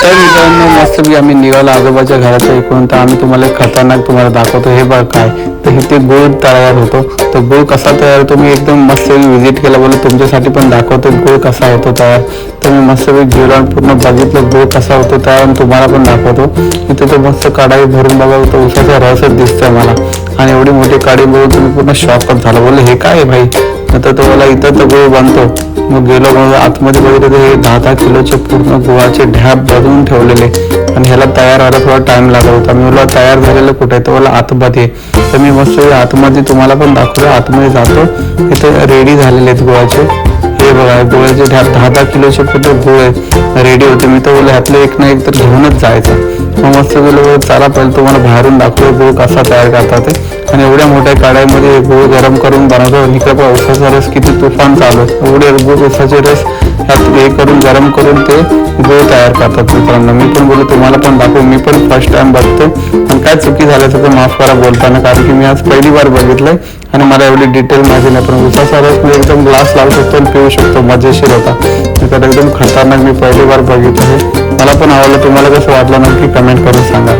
तर मित्रांनो मस्तपैकी आम्ही निघालो आजोबाच्या घराच्या इकडून. तर आम्ही तुम्हाला खतरनाक तुम्हाला दाखवतो. हे बघ काय तर इथे गुळ तयार होतो. तर गुळ कसा तयार होतो मी एकदम मस्त व्हिजिट केला, बोललो तुमच्यासाठी पण दाखवतो गुळ कसा होतो तयार. तर मी मस्तपैकी गेलो आणि पूर्ण बघितलं गुळ कसा होतो तयार आणि तुम्हाला पण दाखवतो. इथे तो मस्त कढाई भरून बघा, तो उसाचा रसच दिसतोय मला. आणि एवढी मोठी कढाई बघून तुम्ही पूर्ण शॉकच झाला, बोलले हे काय भाई. नंतर तो मला इथं तर गुळ बनतो. मग गेलो, मग आतमध्ये बघितलं तर हे 10-10 किलोचे पूर्ण गुळाचे ढॅप बनवून ठेवलेले आणि ह्याला तयार व्हायला थोडा टाइम लागत होता. मी बोललो तयार झालेलं कुठे, तर मला आतमध्ये. तर मी मस्त आतमध्ये तुम्हाला पण दाखवलं, आतमध्ये जातो. इथे रेडी झालेले आहेत गुळाचे. हे बघा गुळाचे ढॅप 10-10 किलोचे पूर्ण गुळ रेडी होते. मी तर बोलले ह्यातलं एक ना एक तर घेऊनच जायचं. मग मस्त गेलो, चला पहिले तुम्हाला बाहेरून दाखवतो गुळ कसा तयार करतात ते. आणि एवढ्या मोठ्या कढाईमध्ये गुळ गरम करून बनवतो. इकडे पण उसाचा रस किती तुफान चालू आहे. एवढे गुळ उसाचे रस ह्यात हे करून गरम करून ते गुळ तयार करतात. मित्रांनो मी पण बोललो तुम्हाला पण दाखवू, मी पण फर्स्ट टाइम बघतो. आणि काय चुकी झाल्याचं तर माफ करा बोलताना, कारण की मी आज पहिली बार बघितलंय आणि मला एवढी डिटेल माहिती नाही. पण उसाचा रस मी एकदम ग्लास लावू शकतो आणि पिऊ शकतो, मजेशीर होता. तर एकदम खतरनाक मी पहिली बार बघितलं. मला पण आवडलं. तुम्हाला कसं वाटलं नक्की कमेंट करून सांगा.